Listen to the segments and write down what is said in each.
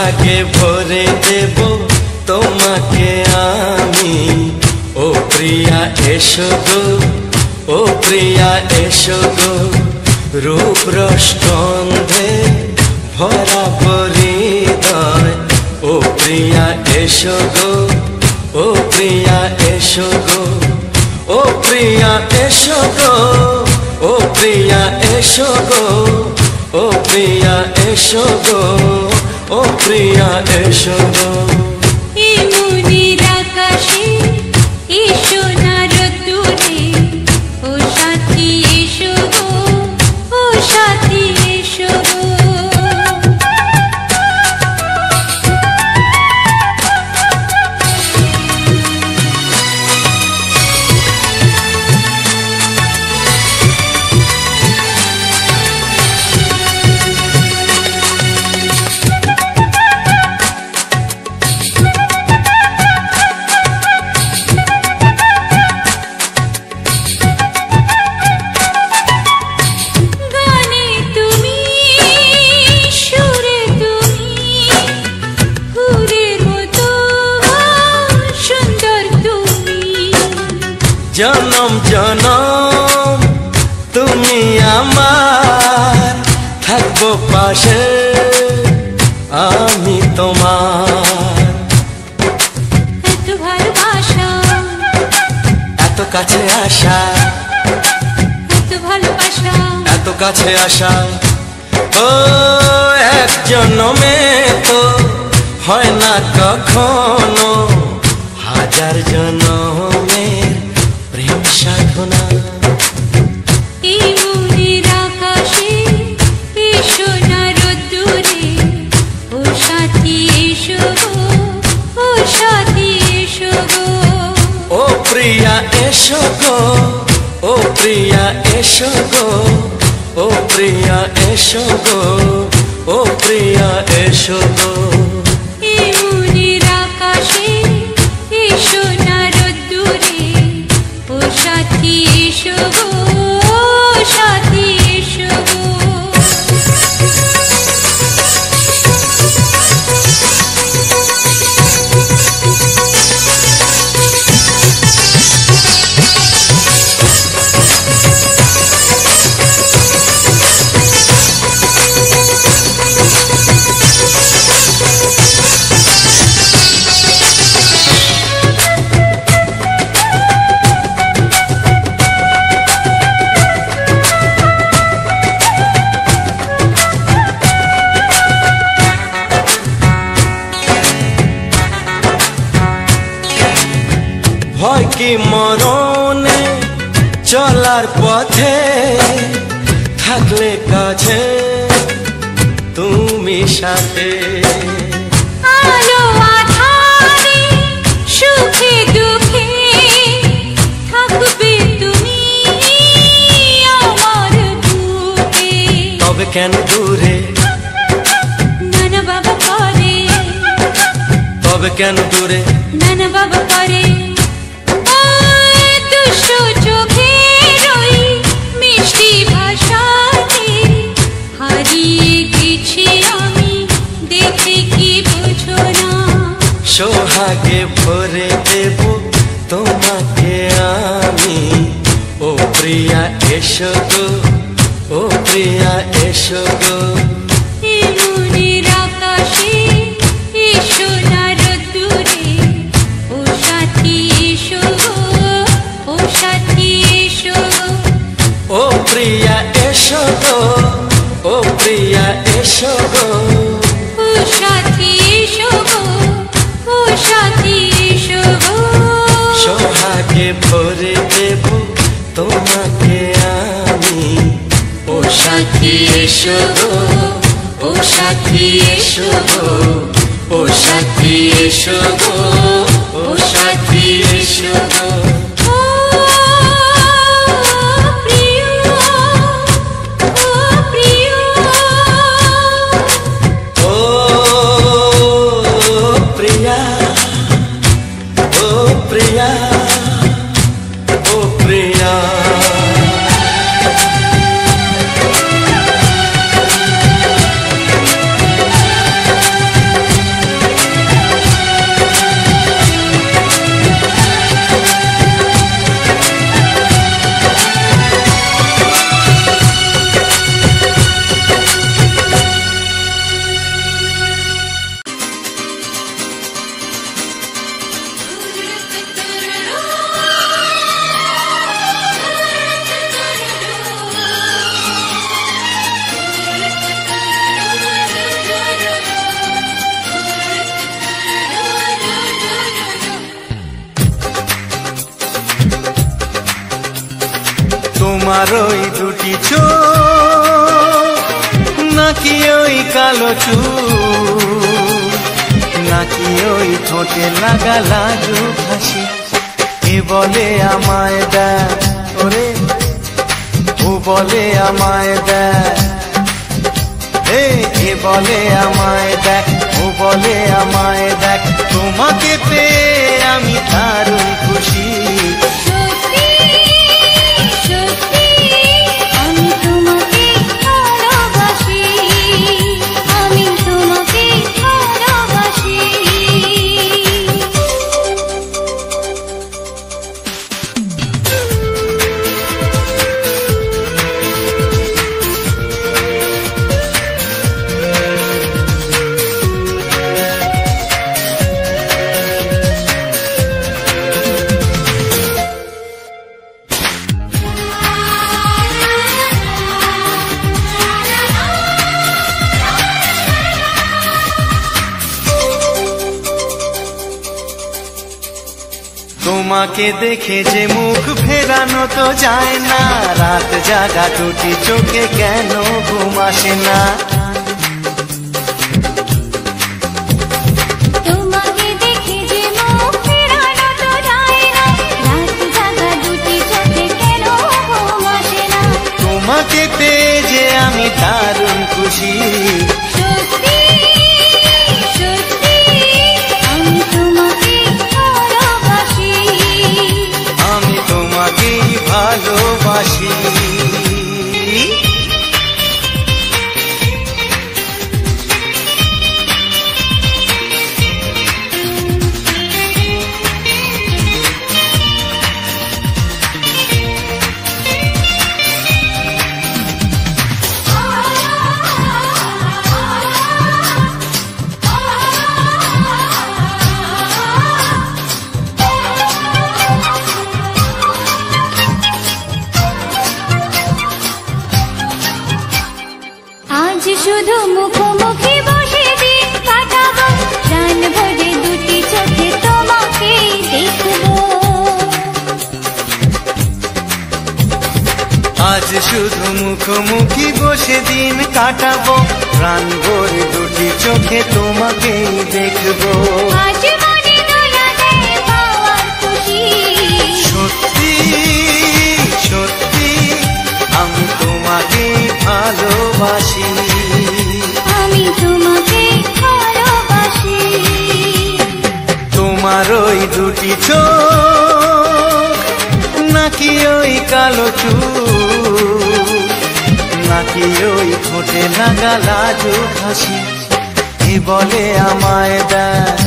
সোহাগে ভরে দেব তোমাকে আমি। ও প্রিয়া এসো গো, ও প্রিয়া এসো গো, রূপ রস গন্ধে ভরা হৃদয়। ও প্রিয়া এসো গো, ও প্রিয়া এসো গো, ও প্রিয়া এসো গো, ও প্রিয়া এসো গো, ও প্রিয়া এসো গো, ও প্রিয়া এসো গো। এই মনের আকাশে এসো না রোদ্দুরে, ও সাথী এসো গো, ও সাথী এসো গো। জনম জনম তুমি আমার, থাকবো পাশে আমি তোমার। এত ভালোবাসা, এত কাছে আসা, এত ভালোবাসা, এত কাছে আসা। ও এক জন্মে তো হয় না কখনো, হাজার জন্মের প্রেম সাধনা। এই মনের আকাশে এসো না রোদ্দুরে, ও সাথী এসো গো, ও সাথী এসো গো। ও প্রিয়া এসো গো, ও প্রিয়া এসো গো, ও প্রিয়া এসো গো, ও প্রিয়া এসো গো। এই মনের আকাশে এসো না রোদ্দুরে, ও সাথী এসো গো, ও সাথী এসো গো। ভয় কি মরণে চলার পথে, থাকলে কাছে তুমি সাথে। আলো আঁধারে সুখে দুঃখে থাকবে তুমি আমার বুকে। তবে কেন দূরে, নানা বাবা করে, তবে কেন দূরে, নানা বাবা করে। দুষ্ট চোখের ওই মিষ্টি ভাষাতে হারিয়ে গেছি আমি, দেখে কি বোঝো না। সোহাগে ভরে দেব তোমাকে আমি। ও প্রিয়া এসো গো, ও প্রিয়া এসো গো। এই মনের আকাশে এসো না রোদ্দুরে, ও সাথী এসো গো, ও সাথী এসো গো। ও প্রিয়া এসো গো, ও প্রিয়া এসো গো, ও সাথী এসো গো, ও সাথী এসো গো। সোহাগে ভরে দেব তোমাকে আমি। ও সাথী এসো গো, ও সাথী এসো গো, ও সাথী এসো গো, ও সাথী এসো গো। ও প্রিয়, ও প্রিয়, ও প্রিয়া, ও প্রিয়া, ও প্রিয়া। তোমার ওই দুটি চোখ নাকি ওই কালো চুল নাকি ওই ঠোঁটে লাগা লাজুক হাসি এ বলে আমায় দেখ ওরে ও বলে আমায় দেখ এ বলে আমায় দেখ ও বলে আমায় দেখ তোমাকে পেয়ে আমি দারুণ খুশি সত্যি সত্যি আমি তোমাকে ভালোবাসি আমি তোমাকে ভালোবাসি তোমাকে দেখে যে মুখ ফেরানো তো যায় না রাত জাগা দুটি চোখে কেন ঘুম আসে না তোমাকে দেখে যে মুখ ফেরানো তো যায় না রাত জাগা দুটি চোখে কেন ঘুম আসে না তোমাকে পেয়ে যে আমি দারুণ খুশি সত্যি সত্যি আমি তোমাকে ভালোবাসি আমি তোমাকেই ভালোবাসি আজ শুধু মুখোমুখি বসে দিন কাটাবো প্রাণ ভরে দুটি চোখে তোমাকে দেখবো আজ শুধু মুখোমুখি বসে দিন কাটাবো প্রাণ ভরে দুটি চোখে তোমাকেই দেখবো আজ মনে দোলা দেয় পাওয়ার খুশি সত্যি সত্যি আমি তোমাকেই ভালোবাসি আমি তোমাকে ভালোবাসি তোমার ওই দুটি চোখ নাকি ওই কালো চুল নাকি ওই ঠোঁটে লাগা লাজুক হাসি এ বলে আমায় দেখ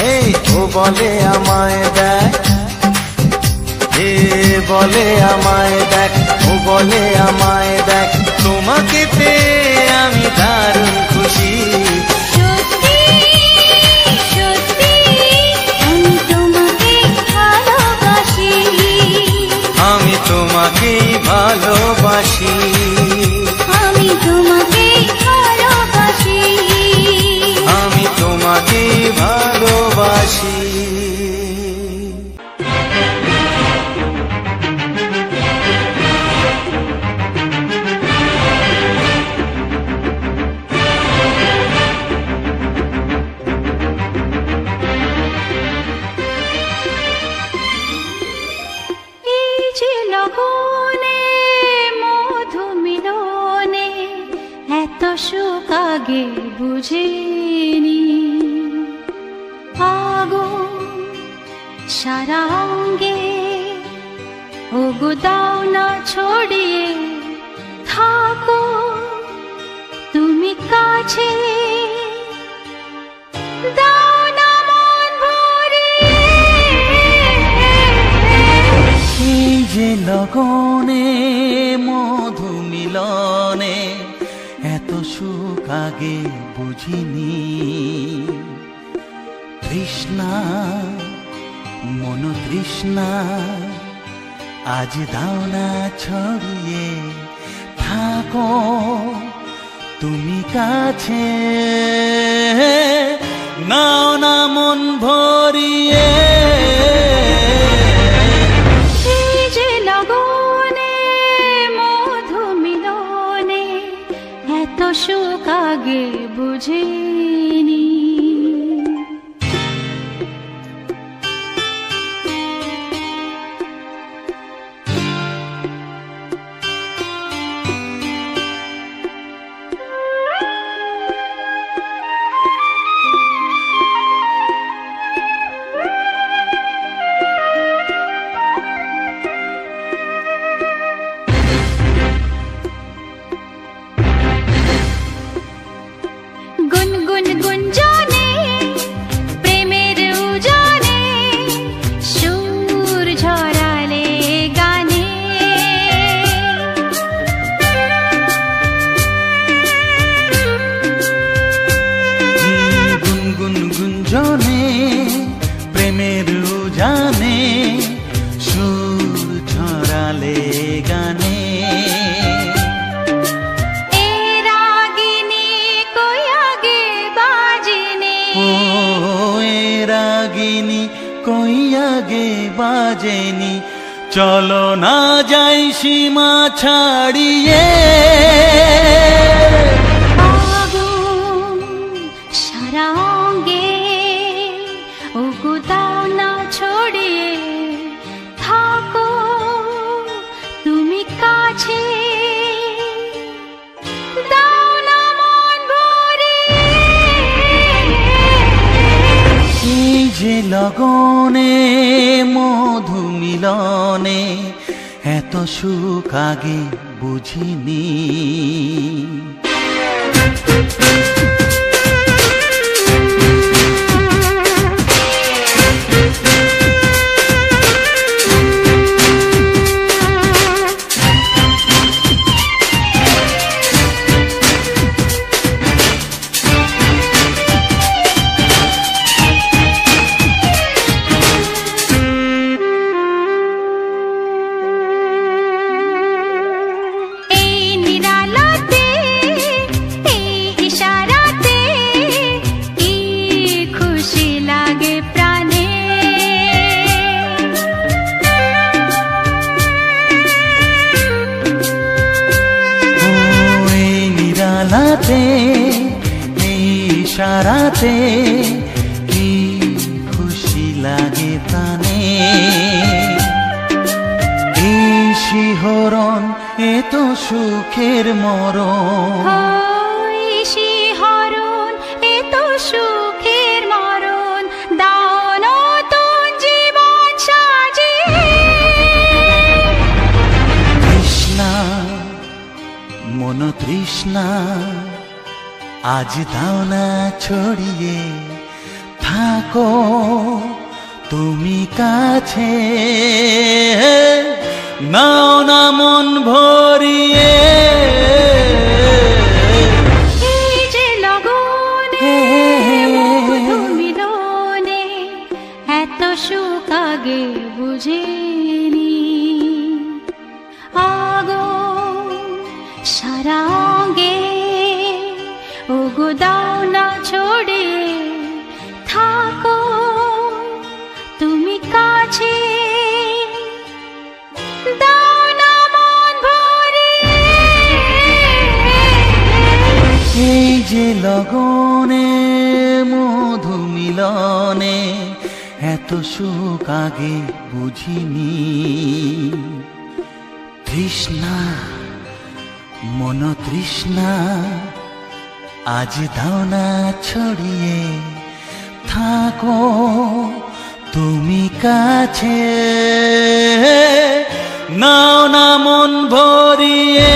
এই ও বলে আমায় দেখ এ বলে আমায় দেখ ও বলে আমায় দেখ তোমাকে পেয়ে আমি দারুণ খুশি সত্যি সত্যি আমি তোমাকে ভালোবাসি আমি তোমাকেই ভালোবাসি আমি তোমাকে ভালোবাসি আমি তোমাকেই ভালোবাসি এই যে লগনে মধু মিলনে এত সুখ আগে বুঝিনি আগুন সারা অঙ্গে ওগো দাও না ছড়িয়ে থাকো তুমি কাছে দাও না মন ভরিয়ে এই যে লগনে মধু মিলনে এত সুখ আগে বুঝিনি তৃষ্ণা মন তৃষ্ণা আজ দাও না ছড়িয়ে থাকো তুমি কাছে নাও না মন ভরিয়ে এই যে লগনে সুখ আগে বুঝিনি। গুনগুন গুঞ্জনে প্রেমের উজানে সুর ঝরালে গানে, গুনগুন গুঞ্জনে প্রেমের উজানে সুর ঝরালে গানে, রাগিনী কই আগে বাজেনি, চলো না যাই সীমা ছাড়িয়ে। আগুন সারা অঙ্গে ওগো দাও না ছড়িয়ে, থাকো তুমি কাছে, দাও না মন ভরিয়ে। এই যে লগনে মধু মিলনে এত সুখ আগে বুঝিনি। এই ইশারাতে কি খুশি লাগে প্রাণে, এই শিহরণ এ তো সুখের মরণ, শিহরণ এ তো সুখের মরণ, দাও নতুন জীবন সাজিয়ে। তৃষ্ণা মন তৃষ্ণা আজ দাও না ছড়িয়ে, থাকো তুমি কাছে, নাও না মন ভরিয়ে। এই যে লগনে মধু মিলনে এত সুখ আগে বুঝিনি। আগুন সারা অঙ্গে ওগো দাও না ছড়িয়ে, থাকো তুমি কাছে, দাও না মন ভরিয়ে। এই যে লগনে মধু মিলনে এত সুখ আগে বুঝিনি। তৃষ্ণা মন তৃষ্ণা আজ দাও না ছড়িয়ে, থাকো তুমি কাছে, নাও না মন ভরিয়ে।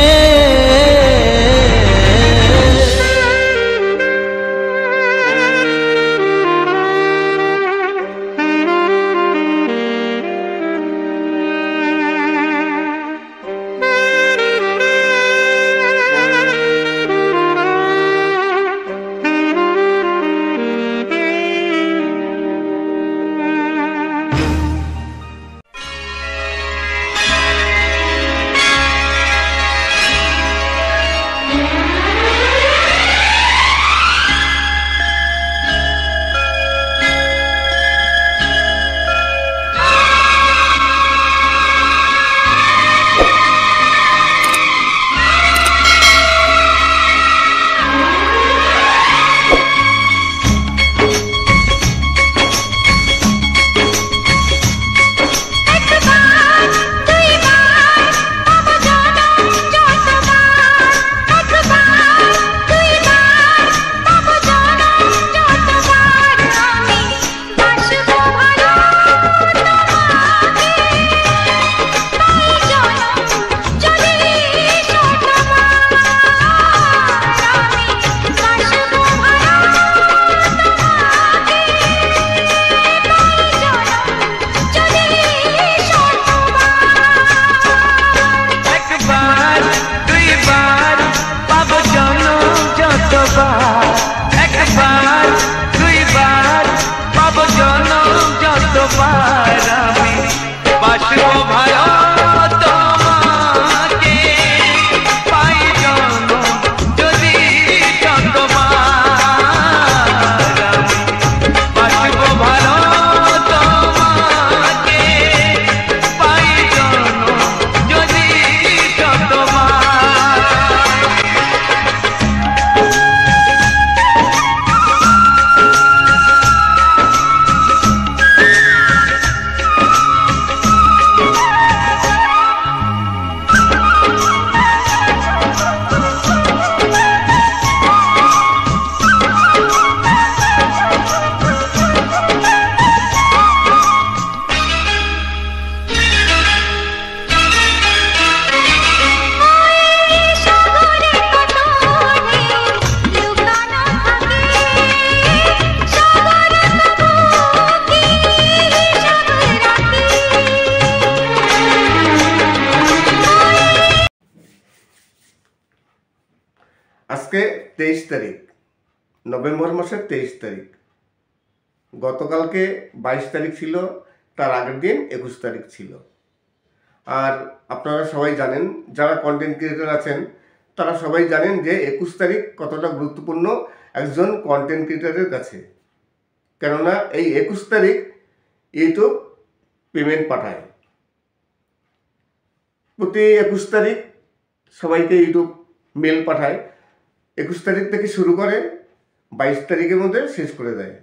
আজকে 23 তারিখ, নভেম্বর মাসের 23 তারিখ। গতকালকে 22 তারিখ ছিল, তার আগের দিন 21 তারিখ ছিল। আর আপনারা সবাই জানেন, যারা কন্টেন্ট ক্রিয়েটর আছেন তারা সবাই জানেন যে 21 তারিখ কতটা গুরুত্বপূর্ণ একজন কন্টেন্ট ক্রিয়েটরের কাছে। কেননা এই 21 তারিখ ইউটিউব পেমেন্ট পাঠায়। প্রতি 21 তারিখ সবাইকে ইউটিউব মেল পাঠায়। 21 তারিখ থেকে শুরু করে 22 তারিখের মধ্যে শেষ করে দেয়।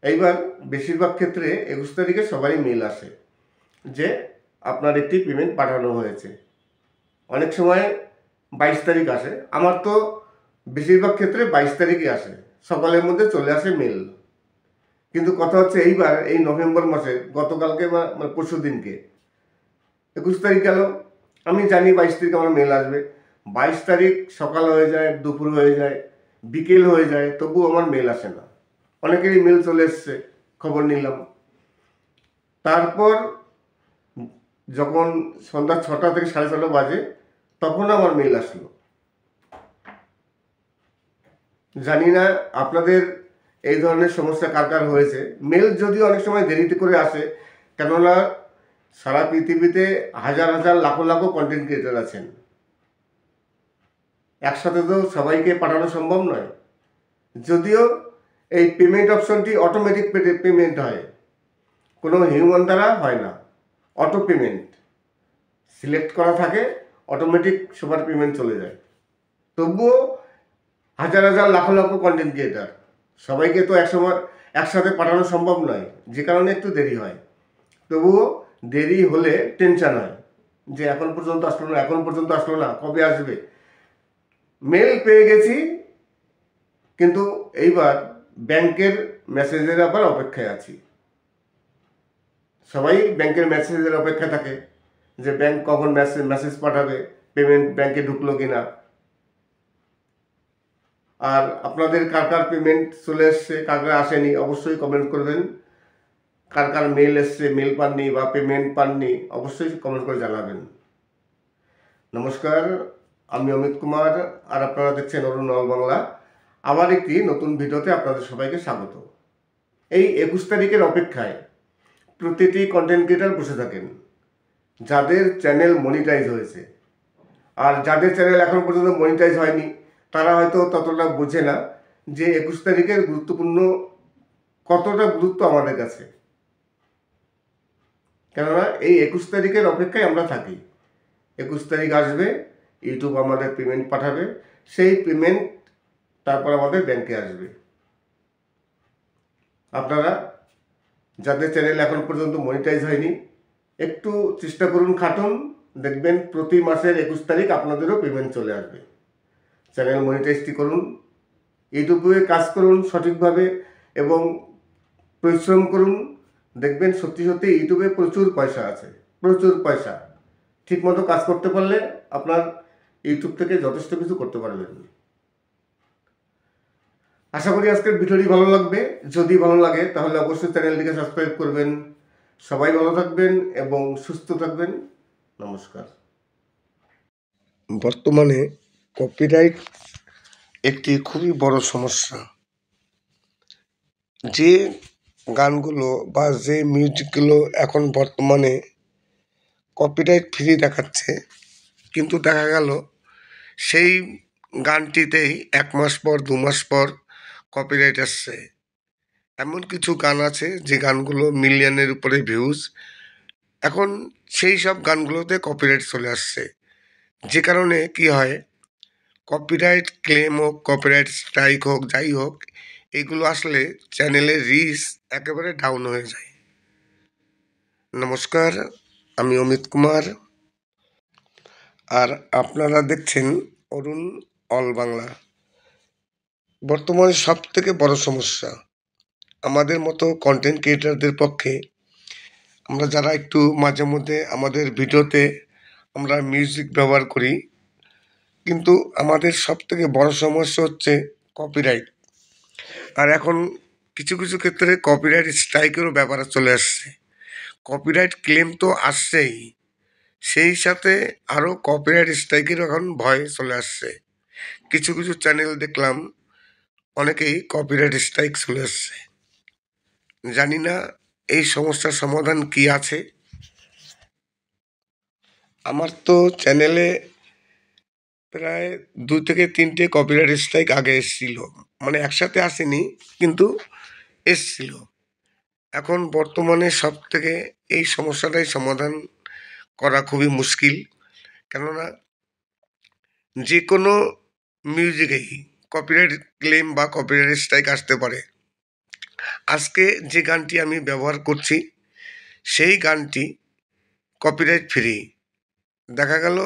এইবার বেশিরভাগ ক্ষেত্রে 21 তারিখে সবারই মেল আসে যে আপনার একটি পেমেন্ট পাঠানো হয়েছে। অনেক সময় 22 তারিখ আসে, আমার তো বেশিরভাগ ক্ষেত্রে 22 তারিখই আসে, সকালের মধ্যে চলে আসে মেল। কিন্তু কথা হচ্ছে এইবার এই নভেম্বর মাসে গতকালকে বা পরশু দিনকে 21 তারিখ গেল, আমি জানি 22 তারিখ আমার মেল আসবে। 22 তারিখ সকাল হয়ে যায়, দুপুর হয়ে যায়, বিকেল হয়ে যায়, তবু আমার মেল আসে না। অনেকেরই মেল চলে এসছে, খবর নিলাম। তারপর যখন সন্ধ্যা 6টা থেকে 6:30 বাজে তখন আমার মেল আসলো। জানি না আপনাদের এই ধরনের সমস্যা কার কার হয়েছে। মেল যদিও অনেক সময় দেরিতে করে আসে, কেননা সারা পৃথিবীতে হাজার হাজার লাখো লাখো কন্টেন্ট ক্রিয়েটর আছেন, একসাথে তো সবাইকে পাঠানো সম্ভব নয়। যদিও এই পেমেন্ট অপশনটি অটোমেটিক পেমেন্ট হয়, কোনো হিউম্যান দ্বারা হয় না, অটো পেমেন্ট সিলেক্ট করা থাকে, অটোমেটিক সবার পেমেন্ট চলে যায়। তবুও হাজার হাজার লাখো লাখো কন্টেন্ট ক্রিয়েটার, সবাইকে তো একসাথে পাঠানো সম্ভব নয়, যে কারণে একটু দেরি হয়। তবুও দেরি হলে টেনশন হয় যে এখন পর্যন্ত আসলো না, কবে আসবে। মেল পেয়ে গেছি, কিন্তু এইবার ব্যাংকের মেসেজের আবার অপেক্ষায় আছি। সবাই ব্যাংকের মেসেজের অপেক্ষায় থাকে যে ব্যাংক কখন মেসেজ পাঠাবে, পেমেন্ট ব্যাংকে ঢুকলো কিনা। আর আপনাদের কার কার পেমেন্ট চলে এসছে, কার কার আসেনি, অবশ্যই কমেন্ট করবেন। কার কার মেল এসছে, মেল পাননি বা পেমেন্ট পাননি, অবশ্যই কমেন্ট করে জানাবেন। নমস্কার, আমি অমিত কুমার, আর আপনারা দেখছেন অরুণ অল বাংলা। আবার একটি নতুন ভিডিওতে আপনাদের সবাইকে স্বাগত। এই 21 তারিখের অপেক্ষায় প্রতিটি কন্টেন্ট ক্রিয়েটর বসে থাকেন, যাদের চ্যানেল মনিটাইজ হয়েছে। আর যাদের চ্যানেল এখন পর্যন্ত মনিটাইজ হয়নি তারা হয়তো ততটা বোঝে না যে 21 তারিখের কতটা গুরুত্ব আমাদের কাছে। কেননা এই 21 তারিখের অপেক্ষায় আমরা থাকি। 21 তারিখ আসবে, ইউটিউব আমাদের পেমেন্ট পাঠাবে, সেই পেমেন্ট তারপর আমাদের ব্যাংকে আসবে। আপনারা যাদের চ্যানেল এখন পর্যন্ত মনিটাইজ হয়নি, একটু চেষ্টা করুন, খাটুন, দেখবেন প্রতি মাসের 21 তারিখ আপনাদেরও পেমেন্ট চলে আসবে। চ্যানেল মনিটাইজটি করুন, ইউটিউবে কাজ করুন সঠিকভাবে এবং পরিশ্রম করুন। দেখবেন সত্যি সত্যি ইউটিউবে প্রচুর পয়সা আছে, প্রচুর পয়সা। ঠিকমতো কাজ করতে পারলে আপনার ইউটিউব থেকে যথেষ্ট কিছু করতে পারবেন। আশা করি আজকের ভিডিওটি ভালো লাগবে। যদি ভালো লাগে তাহলে অবশ্যই চ্যানেলটিকে সাবস্ক্রাইব করবেন। সবাই ভালো থাকবেন এবং সুস্থ থাকবেন। নমস্কার। বর্তমানে কপিরাইট একটি খুবই বড় সমস্যা। যে গানগুলো বা যে মিউজিকগুলো এখন বর্তমানে কপিরাইট ফ্রি দেখাচ্ছে, কিন্তু দেখা গেল সেই গানটিতেই 1 মাস পর 2 মাস পর কপিরাইট আসছে। এমন কিছু গান আছে যে গানগুলো মিলিয়নের উপরে ভিউজ, এখন সেই সব গানগুলোতে কপিরাইট চলে আসছে। যে কারণে কি হয়, কপিরাইট ক্লেম হোক, কপিরাইট স্ট্রাইক হোক, যাই হোক, এগুলো আসলে চ্যানেলের রিচ একেবারে ডাউন হয়ে যায়। নমস্কার, আমি অমিত কুমার, আর আপনারা দেখছেন অরুণ অল বাংলা। বর্তমানে সব থেকে বড় সমস্যা আমাদের মতো কন্টেন্ট ক্রিয়েটারদের পক্ষে, আমরা যারা একটু মাঝে মধ্যে আমাদের ভিডিওতে আমরা মিউজিক ব্যবহার করি, কিন্তু আমাদের সব থেকে বড় সমস্যা হচ্ছে কপিরাইট। আর এখন কিছু কিছু ক্ষেত্রে কপিরাইট স্ট্রাইকেরও ব্যাপার চলে আসছে। কপিরাইট ক্লেম তো আসছেই, সেই সাথে আরও কপিরাইট স্ট্রাইকেরও এখন ভয় চলে আসছে। কিছু কিছু চ্যানেল দেখলাম অনেকেই কপিরাইট স্ট্রাইক চলে আসছে। জানি না এই সমস্যার সমাধান কি আছে। আমার তো চ্যানেলে প্রায় 2 থেকে 3টে কপিরাইট স্ট্রাইক আগে এসেছিল, মানে একসাথে আসেনি কিন্তু এসছিল। এখন বর্তমানে সব থেকে এই সমস্যাটাই সমাধান করা খুবই মুশকিল, কেননা যে কোনো মিউজিকেই কপিরাইট ক্লেম বা কপিরাইট স্ট্রাইক আসতে পারে। আজকে যে গানটি আমি ব্যবহার করছি সেই গানটি কপিরাইট ফ্রি। দেখা গেল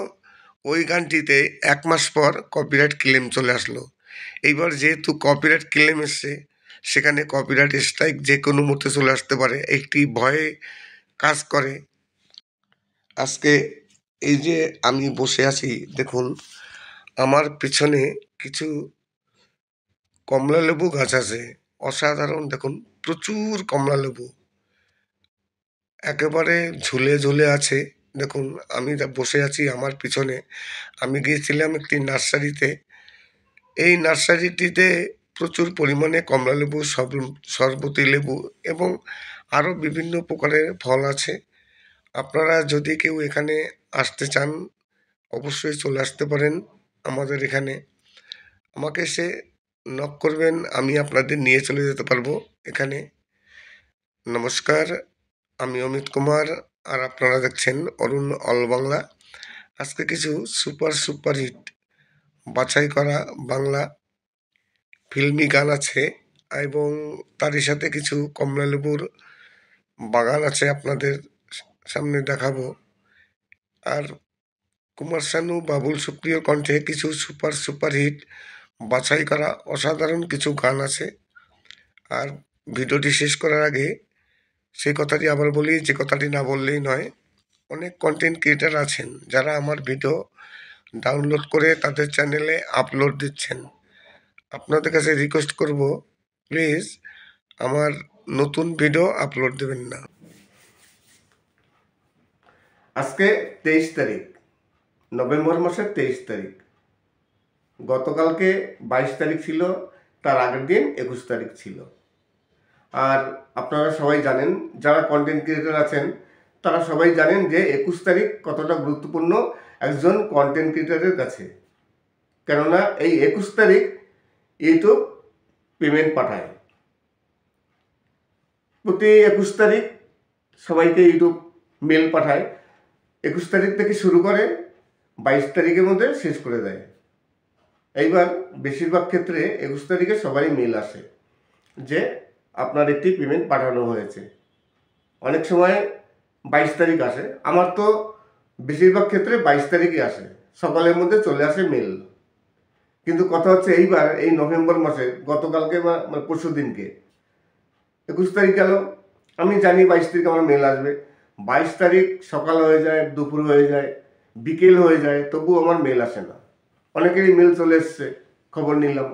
ওই গানটিতে 1 মাস পর কপিরাইট ক্লেম চলে আসলো। এইবার যেহেতু কপিরাইট ক্লেম এসছে, সেখানে কপিরাইট স্ট্রাইক যে কোনো মুহূর্তে চলে আসতে পারে, একটি ভয়ে কাজ করে। আজকে এই যে আমি বসে আছি, দেখুন আমার পিছনে কিছু কমলা লেবু গাছ আছে, অসাধারণ। দেখুন প্রচুর কমলা লেবু একেবারে ঝুলে ঝুলে আছে। দেখুন আমি বসে আছি, আমার পিছনে আমি গিয়েছিলাম একটি নার্সারিতে। এই নার্সারিটিতে প্রচুর পরিমাণে কমলা লেবু, শরবতি লেবু এবং আরও বিভিন্ন প্রকারের ফল আছে। আপনারা যদি কেউ এখানে আসতে চান অবশ্যই চলে আসতে পারেন আমাদের এখানে। আমাকে এসে নক করবেন, আমি আপনাদের নিয়ে চলে যেতে পারবো এখানে। নমস্কার, আমি অমিত কুমার, আর আপনারা দেখছেন অরুণ অল বাংলা। আজকে কিছু সুপার হিট বাছাই করা বাংলা ফিল্মি গান আছে এবং তারই সাথে কিছু কমলা লেবুর বাগান আছে, আপনাদের সামনে দেখাবো। আর কুমার শানু, বাবুল সুপ্রিয়র কণ্ঠে কিছু সুপার হিট বাছাই করা অসাধারণ কিছু গান আছে। আর ভিডিওটি শেষ করার আগে সেই কথাটি আবার বলি, যে কথাটি না বললেই নয়। অনেক কন্টেন্ট ক্রিয়েটার আছেন যারা আমার ভিডিও ডাউনলোড করে তাদের চ্যানেলে আপলোড দিচ্ছেন। আপনাদের কাছে রিকোয়েস্ট করব, প্লিজ আমার নতুন ভিডিও আপলোড দেবেন না। আজকে 23 তারিখ, নভেম্বর মাসের 23 তারিখ। গতকালকে 22 তারিখ ছিল, তার আগের দিন 21 তারিখ ছিল। আর আপনারা সবাই জানেন, যারা কন্টেন্ট ক্রিয়েটার আছেন তারা সবাই জানেন যে 21 তারিখ কতটা গুরুত্বপূর্ণ একজন কন্টেন্ট ক্রিয়েটারের কাছে। কেননা এই 21 তারিখ ইউটিউব পেমেন্ট পাঠায়। প্রতি 21 তারিখ সবাইকে ইউটিউব মেল পাঠায়। 21 তারিখ থেকে শুরু করে 22 তারিখের মধ্যে শেষ করে দেয়। এইবার বেশিরভাগ ক্ষেত্রে 21 তারিখে সবারই মেল আসে যে আপনার একটি পেমেন্ট পাঠানো হয়েছে। অনেক সময় 22 তারিখ আসে, আমার তো বেশিরভাগ ক্ষেত্রে 22 তারিখই আসে, সকালের মধ্যে চলে আসে মেল। কিন্তু কথা হচ্ছে এইবার এই নভেম্বর মাসে গতকালকে বা পরশু দিনকে 21 তারিখ গেল, আমি জানি 22 তারিখ আমার মেল আসবে। 22 তারিখ সকাল হয়ে যায়, দুপুর হয়ে যায়, বিকেল হয়ে যায়, তবু আমার মেল আসে না। অনেকেরই মেল চলে এসছে, খবর নিলাম।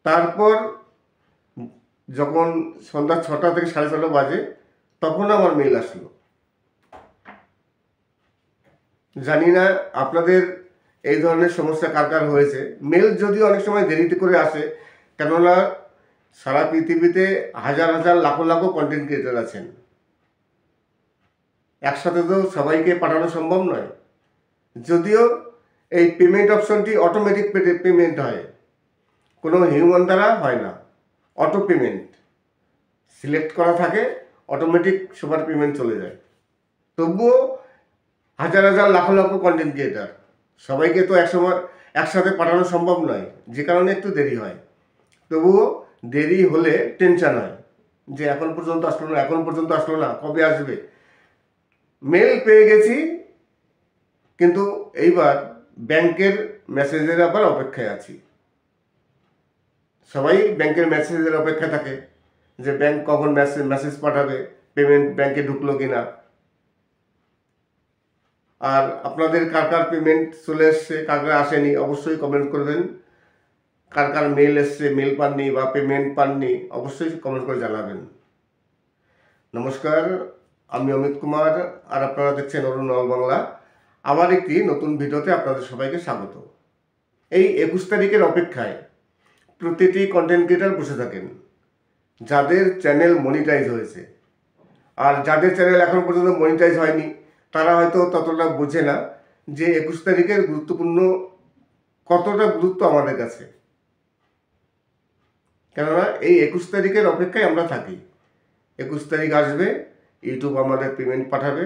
তারপর যখন সন্ধ্যা 6টা থেকে 6:30 বাজে তখন আমার মেল আসলো। জানি না আপনাদের এই ধরনের সমস্যা কার কার হয়েছে। মেল যদিও অনেক সময় দেরিতে করে আসে, কেননা সারা পৃথিবীতে হাজার হাজার লাখো লাখো কন্টেন্ট ক্রিয়েটার আছেন, একসাথে তো সবাইকে পাঠানো সম্ভব নয়। যদিও এই পেমেন্ট অপশনটি অটোমেটিক পেমেন্ট হয়, কোনো হিউম্যান দ্বারা হয় না, অটো পেমেন্ট সিলেক্ট করা থাকে, অটোমেটিক সবার পেমেন্ট চলে যায়। তবুও হাজার হাজার লাখো লাখো কন্টেন্ট ক্রিয়েটার, সবাইকে তো একসাথে পাঠানো সম্ভব নয়, যে কারণে একটু দেরি হয়। তবুও দেরি হলে টেনশন হয় যে এখন পর্যন্ত আসলো না, কবে আসবে। মেল পেয়ে গেছি, কিন্তু এইবার ব্যাংকের মেসেজের আবার অপেক্ষায় আছি। সবাই ব্যাংকের মেসেজের অপেক্ষায় থাকে যে ব্যাংক কখন মেসেজ পাঠাবে, পেমেন্ট ব্যাংকে ঢুকলো কিনা। আর আপনাদের কার কার পেমেন্ট চলে এসছে, কার কার আসেনি, অবশ্যই কমেন্ট করবেন। কার কার মেল এসছে, মেল পাননি বা পেমেন্ট পাননি, অবশ্যই কমেন্ট করে জানাবেন। নমস্কার, আমি অমিত কুমার, আর আপনারা দেখছেন অরুণ অল বাংলা। আবার একটি নতুন ভিডিওতে আপনাদের সবাইকে স্বাগত। এই 21 তারিখের অপেক্ষায় প্রতিটি কন্টেন্ট ক্রিয়েটার বসে থাকেন, যাদের চ্যানেল মনিটাইজ হয়েছে। আর যাদের চ্যানেল এখন পর্যন্ত মনিটাইজ হয়নি তারা হয়তো ততটা বোঝে না যে 21 তারিখের কতটা গুরুত্ব আমাদের কাছে। কেননা এই 21 তারিখের অপেক্ষায় আমরা থাকি। 21 তারিখ আসবে, ইউটিউব আমাদের পেমেন্ট পাঠাবে,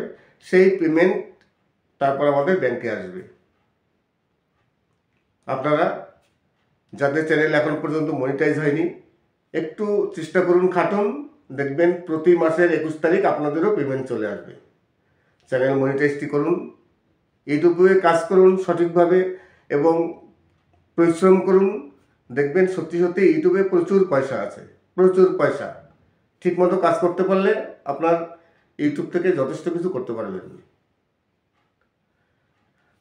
সেই পেমেন্ট তারপর আমাদের ব্যাংকে আসবে। আপনারা যাদের চ্যানেল এখন পর্যন্ত মনিটাইজ হয়নি একটু চেষ্টা করুন, খাটুন, দেখবেন প্রতি মাসের 21 তারিখ আপনাদেরও পেমেন্ট চলে আসবে। চ্যানেল মনিটাইজটি করুন, ইউটিউবে কাজ করুন সঠিকভাবে এবং পরিশ্রম করুন। দেখবেন সত্যি সত্যি ইউটিউবে প্রচুর পয়সা আছে, প্রচুর পয়সা। ঠিকমতো কাজ করতে পারলে আপনার ইউটিউব থেকে যথেষ্ট কিছু করতে পারবেন।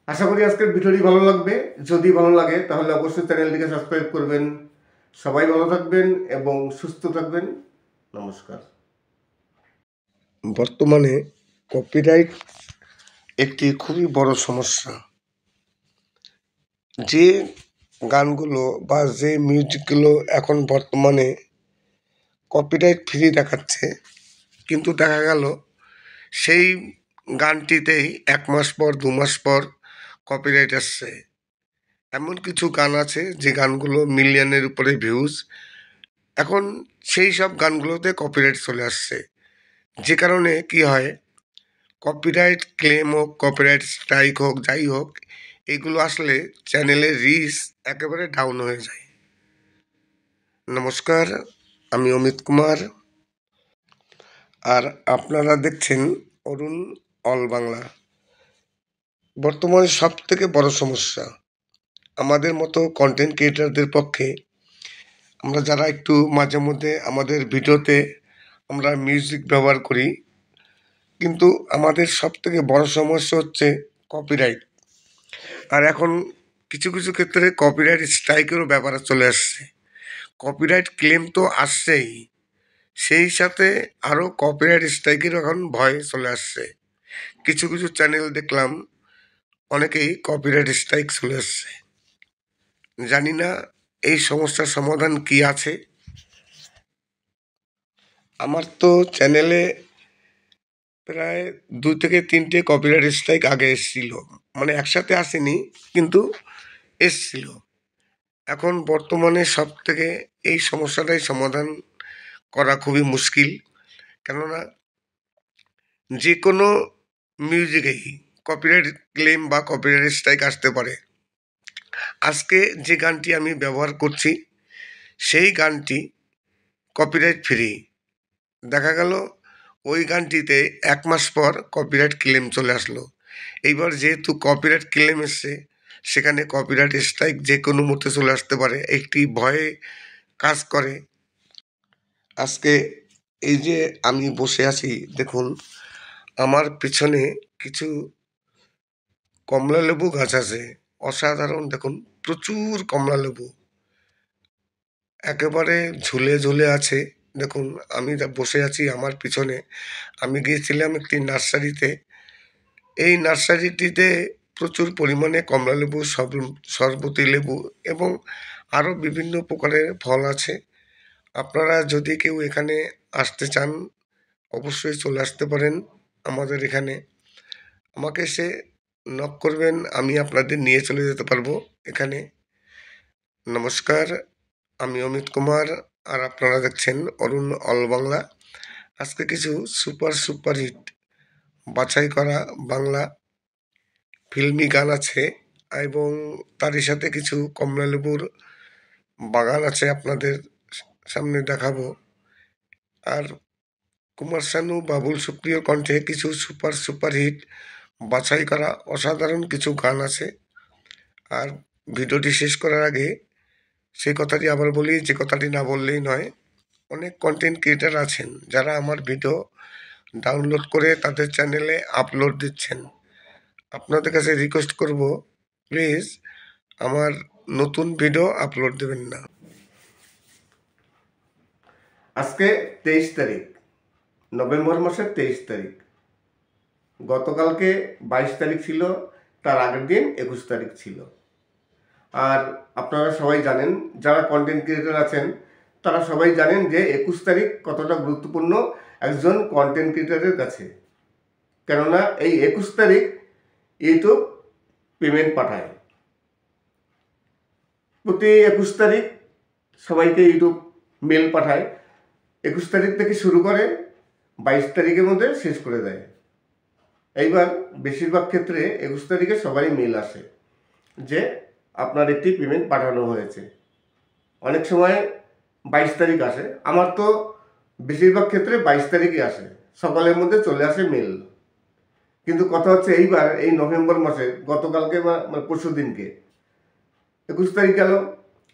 আশা করি আজকের ভিডিওটি ভালো লাগবে। যদি ভালো লাগে তাহলে অবশ্যই চ্যানেলটিকে সাবস্ক্রাইব করবেন। সবাই ভালো থাকবেন এবং সুস্থ থাকবেন। নমস্কার। বর্তমানে কপিরাইট একটি খুবই বড় সমস্যা। যে গানগুলো বা যে মিউজিকগুলো এখন বর্তমানে কপিরাইট ফ্রি দেখাচ্ছে, কিন্তু দেখা গেল সেই গানটিতেই 1 মাস পর 2 মাস পর কপিরাইট আসছে। এমন কিছু গান আছে যে গানগুলো মিলিয়নের উপরে ভিউজ, এখন সেই সব গানগুলোতে কপিরাইট চলে আসছে। যে কারণে কি হয়, কপিরাইট ক্লেম হোক, কপিরাইট স্ট্রাইক হোক, যাই হোক, এগুলো আসলে চ্যানেলের রিচ একেবারে ডাউন হয়ে যায়। নমস্কার, আমি অমিত কুমার, আর আপনারা দেখছেন অরুণ অল বাংলা। বর্তমানে সব থেকে বড় সমস্যা আমাদের মতো কন্টেন্ট ক্রিয়েটারদের পক্ষে, আমরা যারা একটু মাঝে মধ্যে আমাদের ভিডিওতে আমরা মিউজিক ব্যবহার করি, কিন্তু আমাদের সব থেকে বড় সমস্যা হচ্ছে কপিরাইট। আর এখন কিছু কিছু ক্ষেত্রে কপিরাইট স্ট্রাইকেরও ব্যাপারে চলে আসছে। কপিরাইট ক্লেম তো আসছেই, সেই সাথে আরও কপিরাইট স্ট্রাইকেরও এখন ভয় চলে আসছে। কিছু কিছু চ্যানেল দেখলাম অনেকেই কপিরাইট স্ট্রাইক চলে আসছে। জানি না এই সমস্যার সমাধান কি আছে। আমার তো চ্যানেলে প্রায় 2 থেকে 3টে কপিরাইট স্ট্রাইক আগে এসেছিল, মানে একসাথে আসেনি কিন্তু এসছিল। এখন বর্তমানে সব থেকে এই সমস্যাটাই সমাধান করা খুবই মুশকিল। কেননা যে কোনো মিউজিকেই কপিরাইট ক্লেম বা কপিরাইট স্ট্রাইক আসতে পারে। আজকে যে গানটি আমি ব্যবহার করছি সেই গানটি কপিরাইট ফ্রি, দেখা গেল ওই গানটিতে 1 মাস পর কপিরাইট ক্লেম চলে আসলো। এইবার যেহেতু কপিরাইট ক্লেম এসছে, সেখানে কপিরাইট স্ট্রাইক যে কোনো মুহূর্তে চলে আসতে পারে, একটি ভয়ে কাজ করে। আজকে এই যে আমি বসে আছি, দেখুন আমার পিছনে কিছু কমলা লেবু গাছ আছে, অসাধারণ। দেখুন প্রচুর কমলা লেবু একেবারে ঝুলে ঝুলে আছে। দেখুন আমি যা বসে আছি, আমার পিছনে আমি গিয়েছিলাম একটি নার্সারিতে। এই নার্সারিটিতে প্রচুর পরিমাণে কমলা লেবু, শরবতি লেবু এবং আরও বিভিন্ন প্রকারের ফল আছে। আপনারা যদি কেউ এখানে আসতে চান অবশ্যই চলে আসতে পারেন আমাদের এখানে। আমাকে এসে নক করবেন, আমি আপনাদের নিয়ে চলে যেতে পারবো এখানে। নমস্কার, আমি অমিত কুমার, আর আপনারা দেখছেন অরুণ অল বাংলা। আজকে কিছু সুপার হিট বাছাই করা বাংলা ফিল্মি গান আছে এবং তারই সাথে কিছু কমলালেবুর বাগান আছে, আপনাদের সামনে দেখাবো। আর কুমার শানু, বাবুল সুপ্রিয়র কণ্ঠে কিছু সুপার হিট বাছাই করা অসাধারণ কিছু গান আছে। আর ভিডিওটি শেষ করার আগে সেই কথাটি আবার বলি, যে কথাটি না বললেই নয়। অনেক কন্টেন্ট ক্রিয়েটার আছেন যারা আমার ভিডিও ডাউনলোড করে তাদের চ্যানেলে আপলোড দিচ্ছেন। আপনাদের কাছে রিকোয়েস্ট করব, প্লিজ আমার নতুন ভিডিও আপলোড দেবেন না। আজকে 23 তারিখ, নভেম্বর মাসের 23 তারিখ। গতকালকে 22 তারিখ ছিল, তার আগের দিন 21 তারিখ ছিল। আর আপনারা সবাই জানেন, যারা কন্টেন্ট ক্রিয়েটর আছেন তারা সবাই জানেন যে 21 তারিখ কতটা গুরুত্বপূর্ণ একজন কন্টেন্ট ক্রিয়েটরের কাছে। কেননা এই 21 তারিখ ইউটিউব পেমেন্ট পাঠায়। প্রতি 21 তারিখ সবাইকে ইউটিউব মেল পাঠায়। 21 তারিখ থেকে শুরু করে 22 তারিখের মধ্যে শেষ করে দেয়। এইবার বেশিরভাগ ক্ষেত্রে 21 তারিখে সবারই মেল আসে যে আপনার একটি পেমেন্ট পাঠানো হয়েছে। অনেক সময় 22 তারিখ আসে, আমার তো বেশিরভাগ ক্ষেত্রে 22 তারিখই আসে, সকালের মধ্যে চলে আসে মেল। কিন্তু কথা হচ্ছে এইবার এই নভেম্বর মাসে গতকালকে বা পরশু দিনকে 21 তারিখ গেল,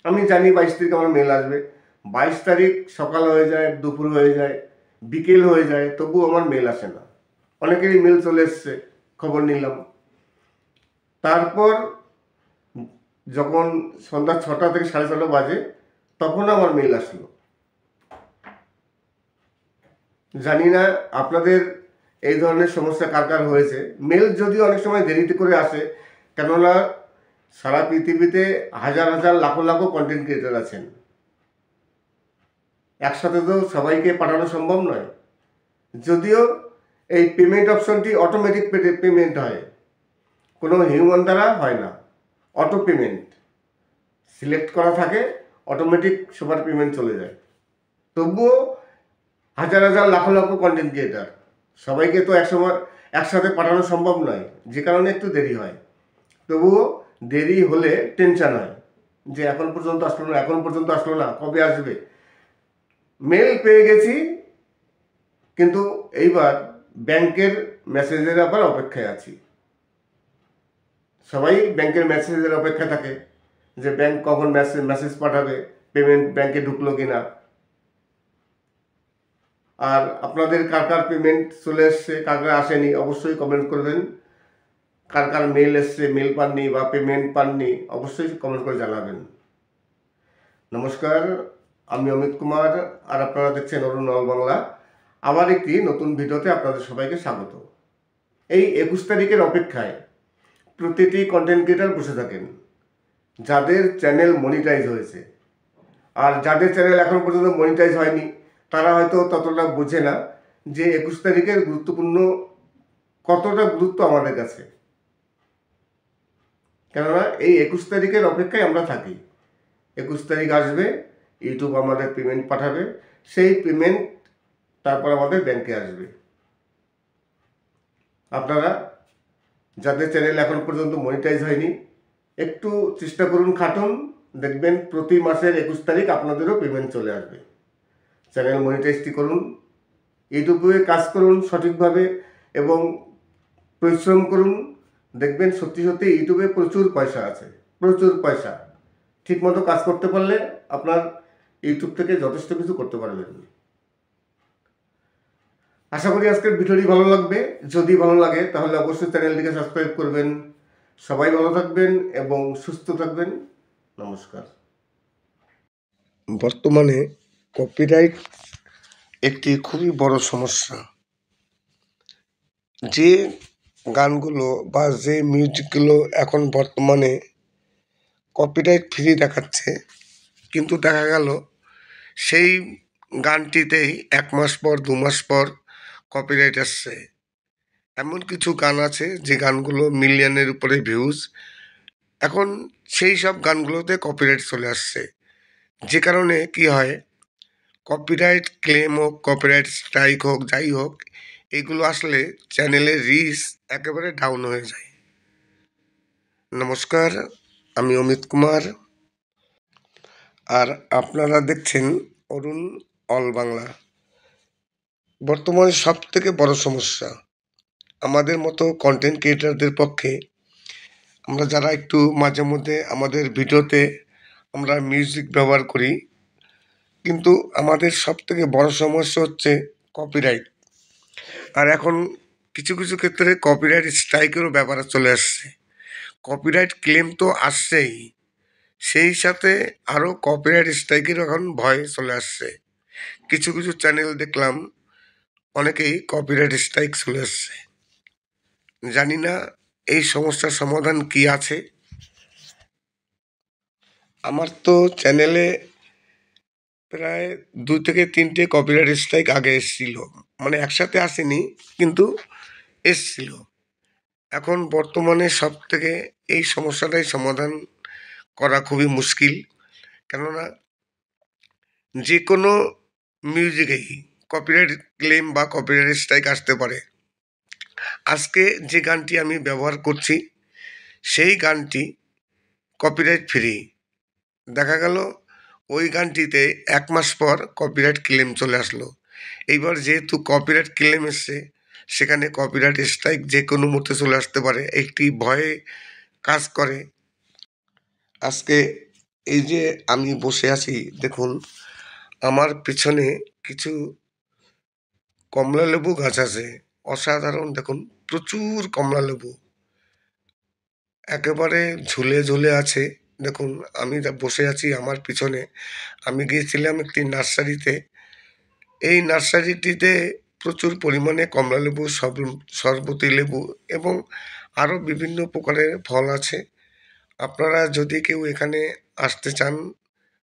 আমি জানি 22 তারিখ আমার মেল আসবে। 22 তারিখ সকাল হয়ে যায়, দুপুর হয়ে যায়, বিকেল হয়ে যায়, তবু আমার মেল আসে না। অনেকেরই মেল চলে এসছে, খবর নিলাম। তারপর যখন সন্ধ্যা 6টা থেকে 6:30 বাজে তখন আমার মেল আসলো। জানি না আপনাদের এই ধরনের সমস্যা কার কার হয়েছে। মেল যদিও অনেক সময় দেরিতে করে আসে, কেননা সারা পৃথিবীতে হাজার হাজার লাখো লাখো কন্টেন্ট ক্রিয়েটর আছেন, একসাথে তো সবাইকে পাঠানো সম্ভব নয়। যদিও এই পেমেন্ট অপশনটি অটোমেটিক পেমেন্ট হয়, কোনো হিউম্যান দ্বারা হয় না, অটো পেমেন্ট সিলেক্ট করা থাকে, অটোমেটিক সবার পেমেন্ট চলে যায়। তবুও হাজার হাজার লাখো লাখো কন্টেন্ট ক্রিয়েটার, সবাইকে তো একসাথে পাঠানো সম্ভব নয়, যে কারণে একটু দেরি হয়। তবুও দেরি হলে টেনশন হয় যে এখন পর্যন্ত আসলো না, কবে আসবে। মেল পেয়ে গেছি, কিন্তু এইবার ব্যাংকের মেসেজের আবার অপেক্ষায় আছি। সবাই ব্যাংকের মেসেজের অপেক্ষা থাকে যে ব্যাংক কখন মেসেজ পাঠাবে, পেমেন্ট ব্যাংকে ঢুকলো কিনা। আর আপনাদের কার কার পেমেন্ট চলে এসছে, কার কার আসেনি, অবশ্যই কমেন্ট করবেন। কার কার মেল এসছে, মেল পাননি বা পেমেন্ট পাননি, অবশ্যই কমেন্ট করে জানাবেন। নমস্কার, আমি অমিত কুমার, আর আপনারা দেখছেন অরুণ অল বাংলা। আবার একটি নতুন ভিডিওতে আপনাদের সবাইকে স্বাগত। এই 21 তারিখের অপেক্ষায় প্রতিটি কন্টেন্ট ক্রিয়েটর বসে থাকেন, যাদের চ্যানেল মনিটাইজ হয়েছে। আর যাদের চ্যানেল এখন পর্যন্ত মনিটাইজ হয়নি তারা হয়তো ততটা বোঝে না যে 21 তারিখের কতটা গুরুত্ব আমাদের কাছে। কেননা এই 21 তারিখের অপেক্ষায় আমরা থাকি। 21 তারিখ আসবে, ইউটিউব আমাদের পেমেন্ট পাঠাবে, সেই পেমেন্ট তারপর আমাদের ব্যাংকে আসবে। আপনারা যাদের চ্যানেল এখন পর্যন্ত মনিটাইজ হয়নি, একটু চেষ্টা করুন, খাটুন, দেখবেন প্রতি মাসের 21 তারিখ আপনাদেরও পেমেন্ট চলে আসবে। চ্যানেল মনিটাইজটি করুন, ইউটিউবে কাজ করুন সঠিকভাবে এবং পরিশ্রম করুন। দেখবেন সত্যি সত্যি ইউটিউবে প্রচুর পয়সা আছে, প্রচুর পয়সা। ঠিকমতো কাজ করতে পারলে আপনার ইউটিউব থেকে যথেষ্ট কিছু করতে পারবেন। আশা করি আজকের ভিডিওটি ভালো লাগবে। যদি ভালো লাগে তাহলে অবশ্যই চ্যানেলটিকে সাবস্ক্রাইব করবেন। সবাই ভালো থাকবেন এবং সুস্থ থাকবেন। নমস্কার। বর্তমানে কপিরাইট একটি খুবই বড় সমস্যা। যে গানগুলো বা যে মিউজিকগুলো এখন বর্তমানে কপিরাইট ফ্রি দেখাচ্ছে, কিন্তু দেখা গেল সেই গানটিতেই 1 মাস পর 2 মাস পর কপিরাইট আসছে। এমন কিছু গান আছে যে গানগুলো মিলিয়নের উপরে ভিউজ, এখন সেই সব গানগুলোতে কপিরাইট চলে আসছে। যে কারণে কি হয়, কপিরাইট ক্লেম হোক, কপিরাইট স্ট্রাইক হোক, যাই হোক, এগুলো আসলে চ্যানেলের রিচ একেবারে ডাউন হয়ে যায়। নমস্কার, আমি অমিত কুমার, আর আপনারা দেখছেন অরুণ অল বাংলা। বর্তমানে সব থেকে বড় সমস্যা আমাদের মতো কন্টেন্ট ক্রিয়েটারদের পক্ষে, আমরা যারা একটু মাঝে মধ্যে আমাদের ভিডিওতে আমরা মিউজিক ব্যবহার করি, কিন্তু আমাদের সব থেকে বড় সমস্যা হচ্ছে কপিরাইট। আর এখন কিছু কিছু ক্ষেত্রে কপিরাইট স্ট্রাইকেরও ব্যাপার চলে আসছে। কপিরাইট ক্লেম তো আসছেই, সেই সাথে আরও কপিরাইট স্ট্রাইকের এখন ভয় চলে আসছে। কিছু কিছু চ্যানেল দেখলাম অনেকেই কপিরাইট স্ট্রাইক চলে আসছে। জানি না এই সমস্যার সমাধান কি আছে। আমার তো চ্যানেলে প্রায় 2 থেকে 3টে কপিরাইট স্ট্রাইক আগে এসেছিল, মানে একসাথে আসেনি কিন্তু এসছিল। এখন বর্তমানে সব থেকে এই সমস্যাটাই সমাধান করা খুবই মুশকিল, কেননা যে কোনো মিউজিকেই কপিরাইট ক্লেম বা কপিরাইট স্ট্রাইক আসতে পারে। আজকে যে গানটি আমি ব্যবহার করছি সেই গানটি কপিরাইট ফ্রি। দেখা গেল ওই গানটিতে 1 মাস পর কপিরাইট ক্লেম চলে আসলো। এইবার যেহেতু কপিরাইট ক্লেম এসছে, সেখানে কপিরাইট স্ট্রাইক যে কোনো মুহূর্তে চলে আসতে পারে, একটি ভয়ে কাজ করে। আজকে এই যে আমি বসে আছি, দেখুন আমার পিছনে কিছু কমলা লেবু গাছ আছে, অসাধারণ। দেখুন প্রচুর কমলা লেবু একেবারে ঝুলে ঝুলে আছে। দেখুন আমি বসে আছি, আমার পিছনে আমি গিয়েছিলাম একটি নার্সারিতে। এই নার্সারিটিতে প্রচুর পরিমাণে কমলা লেবু, শরবতী লেবু এবং আরও বিভিন্ন প্রকারের ফল আছে। আপনারা যদি কেউ এখানে আসতে চান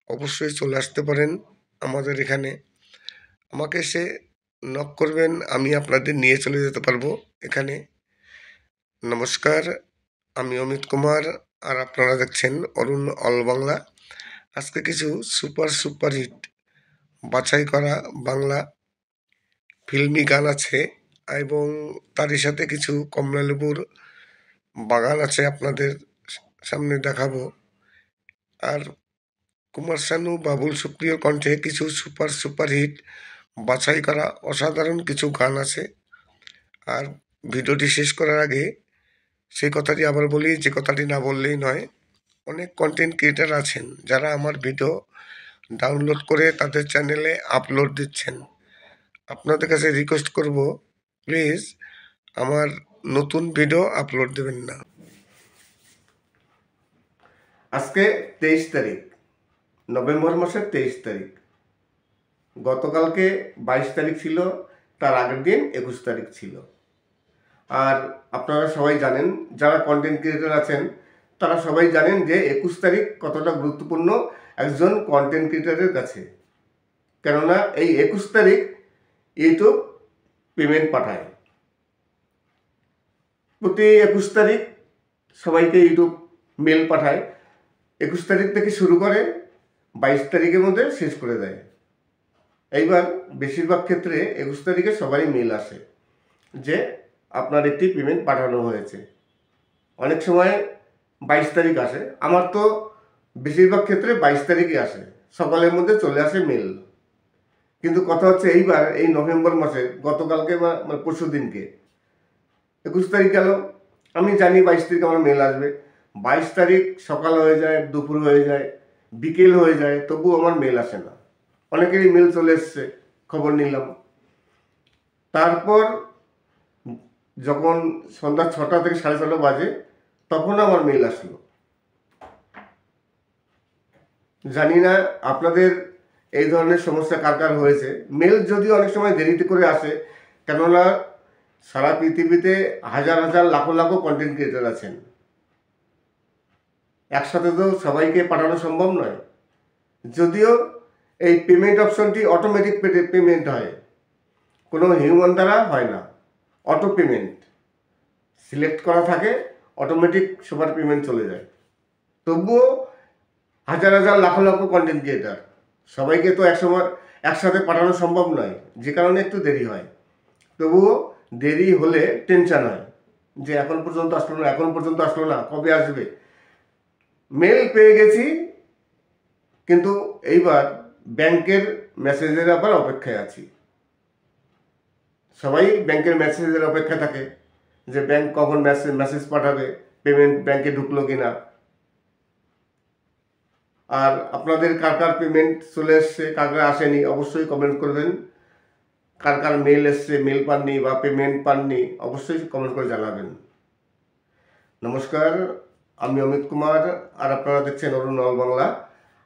অবশ্যই চলে আসতে পারেন আমাদের এখানে। আমাকে এসে নক করবেন, আমি আপনাদের নিয়ে চলে যেতে পারবো এখানে। নমস্কার, আমি অমিত কুমার, আর আপনারা দেখছেন অরুণ অল বাংলা। আজকে কিছু সুপার হিট বাছাই করা বাংলা ফিল্মি গান আছে এবং তারই সাথে কিছু কমলালেবুর বাগান আছে, আপনাদের সামনে দেখাবো। আর কুমার শানু, বাবুল সুপ্রিয়র কণ্ঠে কিছু সুপার হিট বাছাই করা অসাধারণ কিছু গান আছে। আর ভিডিওটি শেষ করার আগে সেই কথাটি আবার বলি, যে কথাটি না বললেই নয়। অনেক কন্টেন্ট ক্রিয়েটার আছেন যারা আমার ভিডিও ডাউনলোড করে তাদের চ্যানেলে আপলোড দিচ্ছেন। আপনাদের কাছে রিকোয়েস্ট করব, প্লিজ আমার নতুন ভিডিও আপলোড দেবেন না। আজকে 23 তারিখ, নভেম্বর মাসের 23 তারিখ। গতকালকে 22 তারিখ ছিল, তার আগের দিন 21 তারিখ ছিল। আর আপনারা সবাই জানেন, যারা কন্টেন্ট ক্রিয়েটর আছেন তারা সবাই জানেন যে 21 তারিখ কতটা গুরুত্বপূর্ণ একজন কন্টেন্ট ক্রিয়েটরের কাছে। কেননা এই 21 তারিখ ইউটিউব পেমেন্ট পাঠায়। প্রতি 21 তারিখ সবাইকে ইউটিউব মেল পাঠায়। 21 তারিখ থেকে শুরু করে 22 তারিখের মধ্যে শেষ করে দেয়। এইবার বেশিরভাগ ক্ষেত্রে 21 তারিখে সবারই মেল আসে যে আপনার একটি পেমেন্ট পাঠানো হয়েছে। অনেক সময় 22 তারিখ আসে, আমার তো বেশিরভাগ ক্ষেত্রে 22 তারিখই আসে, সকালের মধ্যে চলে আসে মেল। কিন্তু কথা হচ্ছে এইবার এই নভেম্বর মাসে গতকালকে বা পরশু দিনকে 21 তারিখ গেল, আমি জানি 22 তারিখ আমার মেল আসবে। 22 তারিখ সকাল হয়ে যায়, দুপুর হয়ে যায়, বিকেল হয়ে যায়, তবু আমার মেল আসে না। অনেকেরই মেল চলে এসছে, খবর নিলাম। তারপর যখন সন্ধ্যা 6টা থেকে 6:30 বাজে তখন আমার মেল আসলো। জানি না আপনাদের এই ধরনের সমস্যা কার কার হয়েছে। মেল যদিও অনেক সময় দেরিতে করে আসে, কেননা সারা পৃথিবীতে হাজার হাজার লাখো লাখো কন্টেন্ট ক্রিয়েটার আছেন, একসাথে তো সবাইকে পাঠানো সম্ভব নয়। যদিও এই পেমেন্ট অপশনটি অটোমেটিক পেমেন্ট হয়, কোনো হিউম্যান দ্বারা হয় না, অটো পেমেন্ট সিলেক্ট করা থাকে, অটোমেটিক সবার পেমেন্ট চলে যায়। তবুও হাজার হাজার লাখো লাখো কন্টেন্ট ক্রিয়েটার, সবাইকে তো একসাথে পাঠানো সম্ভব নয়, যে কারণে একটু দেরি হয়। তবুও দেরি হলে টেনশন হয় যে এখন পর্যন্ত আসলো না, কবে আসবে। মেল পেয়ে গেছি, কিন্তু এইবার ব্যাংকের মেসেজের আবার অপেক্ষায় আছি। সবাই ব্যাংকের মেসেজের অপেক্ষা থাকে যে ব্যাংক কখন মেসেজ পাঠাবে, পেমেন্ট ব্যাংকে ঢুকলো কিনা। আর আপনাদের কার কার পেমেন্ট চলে এসছে, কার কার আসেনি, অবশ্যই কমেন্ট করবেন। কার কার মেল এসছে, মেল পাননি বা পেমেন্ট পাননি, অবশ্যই কমেন্ট করে জানাবেন। নমস্কার, আমি অমিত কুমার, আর আপনারা দেখছেন অরুণ অল বাংলা।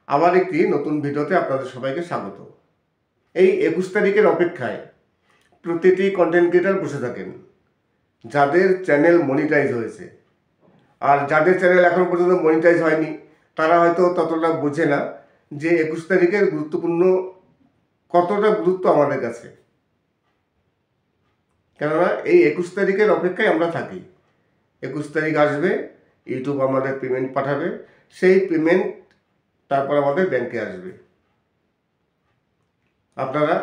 আবার একটি নতুন ভিডিওতে আপনাদের সবাইকে স্বাগত। এই 21 তারিখের অপেক্ষায় প্রতিটি কন্টেন্ট ক্রিয়েটার বসে থাকেন, যাদের চ্যানেল মনিটাইজ হয়েছে। আর যাদের চ্যানেল এখন পর্যন্ত মনিটাইজ হয়নি তারা হয়তো ততটা বোঝে না যে 21 তারিখের কতটা গুরুত্ব আমাদের কাছে। কেননা এই 21 তারিখের অপেক্ষায় আমরা থাকি। 21 তারিখ আসবে, ইউটিউব আমাদের পেমেন্ট পাঠাবে, সেই পেমেন্ট তারপর আমাদের ব্যাংকে আসবে। আপনারা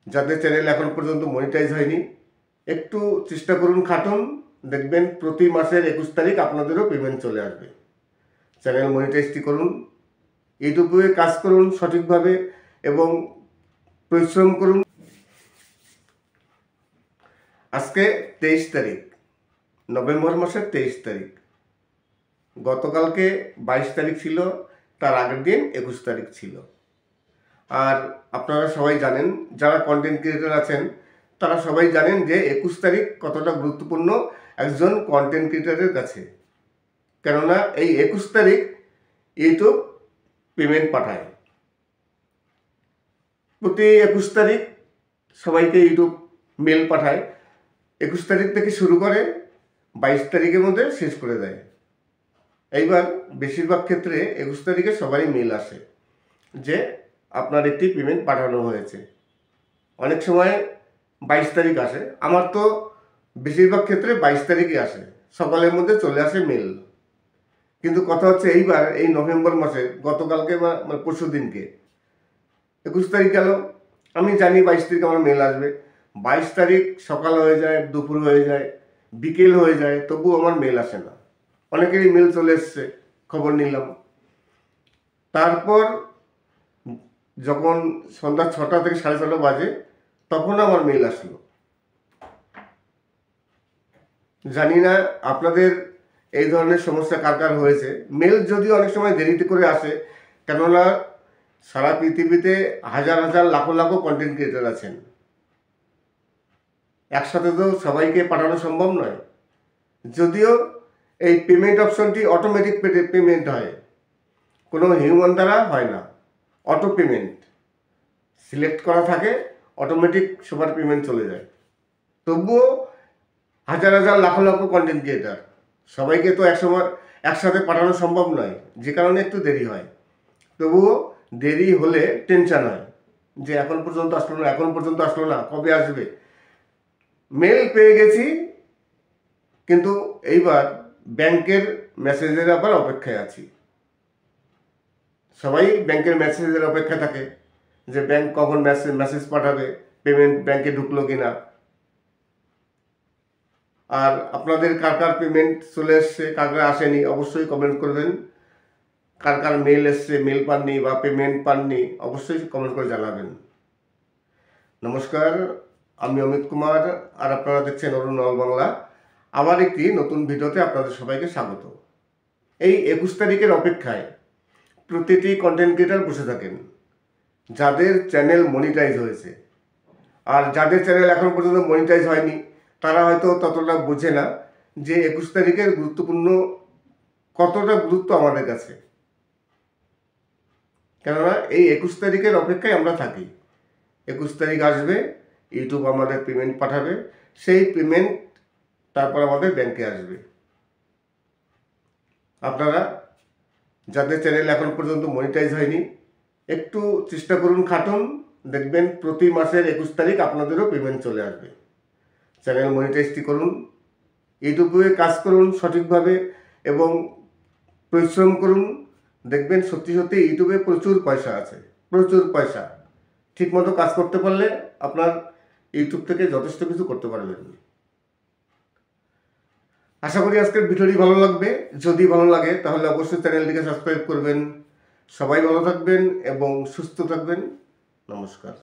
যাদের চ্যানেল এখন পর্যন্ত মনিটাইজ হয়নি, একটু চেষ্টা করুন, খাটুন, দেখবেন প্রতি মাসের 21 তারিখ আপনাদেরও পেমেন্ট চলে আসবে। চ্যানেল মনিটাইজটি করুন, ইউটিউবে কাজ করুন সঠিকভাবে এবং পরিশ্রম করুন। আজকে 23 তারিখ, নভেম্বর মাসের 23 তারিখ। গতকালকে 22 তারিখ ছিল, তার আগের দিন 21 তারিখ ছিল। আর আপনারা সবাই জানেন, যারা কন্টেন্ট ক্রিয়েটর আছেন তারা সবাই জানেন যে 21 তারিখ কতটা গুরুত্বপূর্ণ একজন কন্টেন্ট ক্রিয়েটরের কাছে। কেননা এই 21 তারিখ ইউটিউব পেমেন্ট পাঠায়। প্রতি 21 তারিখ সবাইকে ইউটিউব মেল পাঠায়। 21 তারিখ থেকে শুরু করে 22 তারিখের মধ্যে শেষ করে দেয়। এইবার বেশিরভাগ ক্ষেত্রে 21 তারিখে সবারই মেল আসে যে আপনার একটি পেমেন্ট পাঠানো হয়েছে। অনেক সময় 22 তারিখ আসে, আমার তো বেশিরভাগ ক্ষেত্রে 22 তারিখই আসে, সকালের মধ্যে চলে আসে মেল। কিন্তু কথা হচ্ছে এইবার এই নভেম্বর মাসে গতকালকে মানে পরশু দিনকে 21 তারিখ গেল, আমি জানি 22 তারিখ আমার মেল আসবে। 22 তারিখ সকাল হয়ে যায়, দুপুর হয়ে যায়, বিকেল হয়ে যায়, তবু আমার মেল আসে না। অনেকেরই মেল চলে এসছে, খবর নিলাম। তারপর যখন সন্ধ্যা 6টা থেকে 6:30 বাজে তখন আমার মেল আসলো। জানি না আপনাদের এই ধরনের সমস্যা কার কার হয়েছে। মেল যদিও অনেক সময় দেরিতে করে আসে, কেননা সারা পৃথিবীতে হাজার হাজার লাখো লাখো কন্টেন্ট ক্রিয়েটর আছেন, একসাথে তো সবাইকে পাঠানো সম্ভব নয়। যদিও এই পেমেন্ট অপশনটি অটোমেটিক পেমেন্ট হয়, কোনো হিউম্যান দ্বারা হয় না, অটো পেমেন্ট সিলেক্ট করা থাকে, অটোমেটিক সবার পেমেন্ট চলে যায়। তবুও হাজার হাজার লাখো লাখো কন্টেন্ট ক্রিয়েটার, সবাইকে তো একসাথে পাঠানো সম্ভব নয়, যে কারণে একটু দেরি হয়। তবুও দেরি হলে টেনশন হয় যে এখন পর্যন্ত আসলো না, কবে আসবে। মেল পেয়ে গেছি, কিন্তু এইবার ব্যাংকের মেসেজের আবার অপেক্ষায় আছি। সবাই ব্যাংকের মেসেজের অপেক্ষা থাকে যে ব্যাংক কখন মেসেজ পাঠাবে, পেমেন্ট ব্যাংকে ঢুকলো কিনা। আর আপনাদের কার কার পেমেন্ট চলে এসছে, কার কার আসেনি, অবশ্যই কমেন্ট করবেন। কার কার মেল এসছে, মেল পাননি বা পেমেন্ট পাননি, অবশ্যই কমেন্ট করে জানাবেন। নমস্কার, আমি অমিত কুমার, আর আপনারা দেখছেন অরুণ অল বাংলা। আবার একটি নতুন ভিডিওতে আপনাদের সবাইকে স্বাগত। এই 21 তারিখের অপেক্ষায় প্রতিটি কন্টেন্ট ক্রিয়েটর বসে থাকেন, যাদের চ্যানেল মনিটাইজ হয়েছে। আর যাদের চ্যানেল এখন পর্যন্ত মনিটাইজ হয়নি তারা হয়তো ততটা বোঝে না যে 21 তারিখের কতটা গুরুত্ব আমাদের কাছে। কেননা এই 21 তারিখের অপেক্ষায় আমরা থাকি। 21 তারিখ আসবে, ইউটিউব আমাদের পেমেন্ট পাঠাবে, সেই পেমেন্ট তারপর আমাদের ব্যাংকে আসবে। আপনারা যাদের চ্যানেল এখন পর্যন্ত মনিটাইজ হয়নি, একটু চেষ্টা করুন, খাটুন, দেখবেন প্রতি মাসের 21 তারিখ আপনাদেরও পেমেন্ট চলে আসবে। চ্যানেল মনিটাইজটি করুন, ইউটিউবে কাজ করুন সঠিকভাবে এবং পরিশ্রম করুন, দেখবেন সত্যি সত্যি ইউটিউবে প্রচুর পয়সা আছে, প্রচুর পয়সা। ঠিকমতো কাজ করতে পারলে আপনার ইউটিউব থেকে যথেষ্ট কিছু করতে পারবেন। আশা করি আজকের ভিডিওটি ভালো লাগবে। যদি ভালো লাগে তাহলে অবশ্যই চ্যানেলটিকে সাবস্ক্রাইব করবেন। সবাই ভালো থাকবেন এবং সুস্থ থাকবেন। নমস্কার।